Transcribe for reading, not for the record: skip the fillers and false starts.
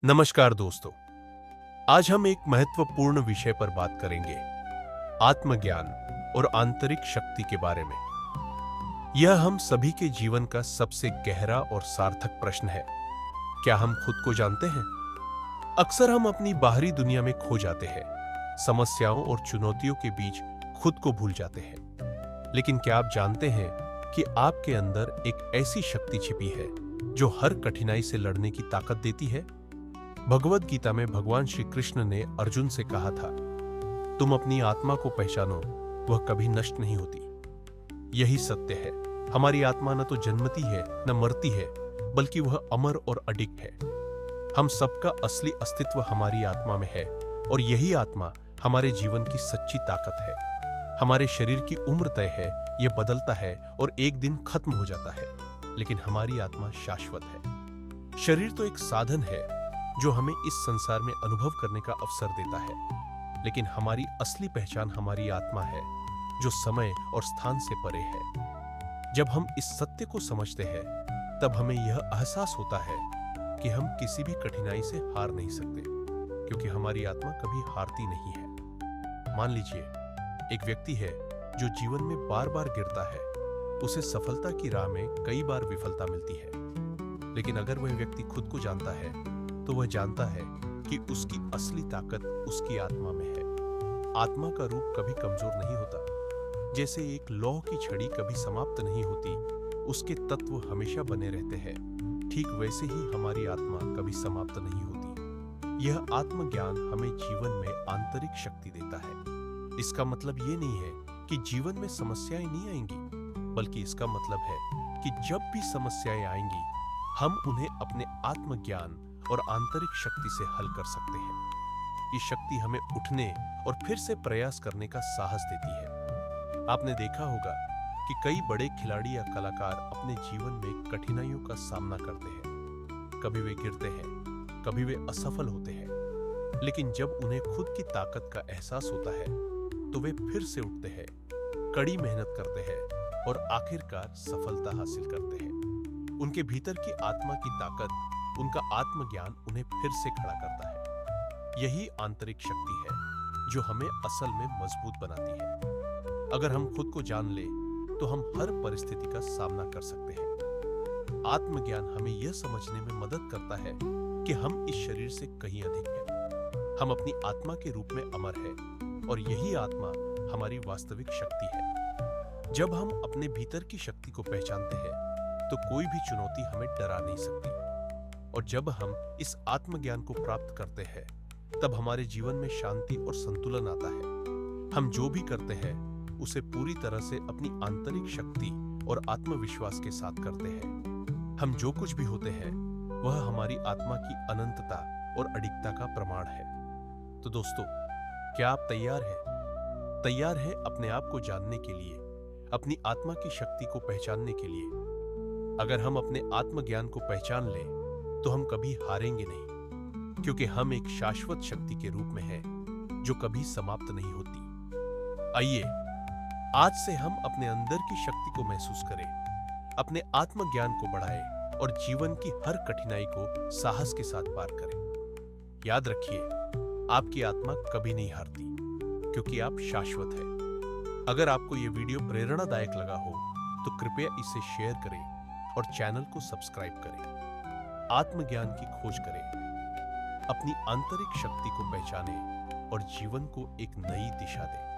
नमस्कार दोस्तों। आज हम एक महत्वपूर्ण विषय पर बात करेंगे, आत्मज्ञान और आंतरिक शक्ति के बारे में। यह हम सभी के जीवन का सबसे गहरा और सार्थक प्रश्न है। क्या हम खुद को जानते हैं? अक्सर हम अपनी बाहरी दुनिया में खो जाते हैं, समस्याओं और चुनौतियों के बीच खुद को भूल जाते हैं। लेकिन क्या आप जानते हैं कि आपके अंदर एक ऐसी शक्ति छिपी है जो हर कठिनाई से लड़ने की ताकत देती है? भगवद गीता में भगवान श्री कृष्ण ने अर्जुन से कहा था, तुम अपनी आत्मा को पहचानो, वह कभी नष्ट नहीं होती। यही सत्य है। हमारी आत्मा न तो जन्मती है न मरती है, बल्कि वह अमर और अडिग है। हम सबका असली अस्तित्व हमारी आत्मा में है और यही आत्मा हमारे जीवन की सच्ची ताकत है। हमारे शरीर की उम्र तय है, यह बदलता है और एक दिन खत्म हो जाता है, लेकिन हमारी आत्मा शाश्वत है। शरीर तो एक साधन है जो हमें इस संसार में अनुभव करने का अवसर देता है, लेकिन हमारी असली पहचान हमारी आत्मा है जो समय और स्थान से परे है। जब हम इस सत्य को समझते हैं, तब हमें यह एहसास होता है कि हम किसी भी कठिनाई से हार नहीं सकते, क्योंकि हमारी आत्मा कभी हारती नहीं है। मान लीजिए, एक व्यक्ति है जो जीवन में बार बार गिरता है। उसे सफलता की राह में कई बार विफलता मिलती है, लेकिन अगर वह व्यक्ति खुद को जानता है तो वह जानता है कि उसकी असली ताकत उसकी आत्मा में है। आत्मा का रूप कभी कमजोर नहीं होता। जैसे एक लौह की छड़ी कभी समाप्त नहीं होती, उसके तत्व हमेशा बने रहते हैं, ठीक वैसे ही हमारी आत्मा कभी समाप्त नहीं होती। यह आत्मज्ञान हमें जीवन में आंतरिक शक्ति देता है। इसका मतलब ये नहीं है कि जीवन में समस्याएं नहीं आएंगी, बल्कि इसका मतलब है कि जब भी समस्याएं आएंगी, हम उन्हें अपने आत्मज्ञान और आंतरिक शक्ति से हल कर सकते हैं। ये शक्ति हमें उठने और फिर से प्रयास करने का साहस देती है। आपने देखा होगा कि कई बड़े खिलाड़ी या कलाकार अपने जीवन में कठिनाइयों का सामना करते हैं। कभी वे गिरते हैं, कभी वे असफल होते हैं, लेकिन जब उन्हें खुद की ताकत का एहसास होता है तो वे फिर से उठते हैं, कड़ी मेहनत करते हैं और आखिरकार सफलता हासिल करते हैं। उनके भीतर की आत्मा की ताकत, उनका आत्मज्ञान उन्हें फिर से खड़ा करता है। यही आंतरिक शक्ति है जो हमें असल में मजबूत बनाती है। अगर हम खुद को जान ले तो हम हर परिस्थिति का सामना कर सकते हैं। आत्मज्ञान हमें यह समझने में मदद करता है कि हम इस शरीर से कहीं अधिक हैं। हम अपनी आत्मा के रूप में अमर हैं और यही आत्मा हमारी वास्तविक शक्ति है। जब हम अपने भीतर की शक्ति को पहचानते हैं तो कोई भी चुनौती हमें डरा नहीं सकती। और जब हम इस आत्मज्ञान को प्राप्त करते हैं, तब हमारे जीवन में शांति और संतुलन आता है। हम जो भी करते हैं उसे पूरी तरह से अपनी आंतरिक शक्ति और आत्मविश्वास के साथ करते हैं। हम जो कुछ भी होते हैं वह हमारी आत्मा की अनंतता और अडिगता का प्रमाण है। तो दोस्तों, क्या आप तैयार हैं? तैयार हैं अपने आप को जानने के लिए, अपनी आत्मा की शक्ति को पहचानने के लिए? अगर हम अपने आत्मज्ञान को पहचान लें तो हम कभी हारेंगे नहीं, क्योंकि हम एक शाश्वत शक्ति के रूप में हैं जो कभी समाप्त नहीं होती। आइए आज से हम अपने अंदर की शक्ति को महसूस करें, अपने आत्मज्ञान को बढ़ाएं और जीवन की हर कठिनाई को साहस के साथ पार करें। याद रखिए, आपकी आत्मा कभी नहीं हारती, क्योंकि आप शाश्वत हैं। अगर आपको यह वीडियो प्रेरणादायक लगा हो तो कृपया इसे शेयर करें और चैनल को सब्सक्राइब करें। आत्मज्ञान की खोज करें, अपनी आंतरिक शक्ति को पहचानें और जीवन को एक नई दिशा दें।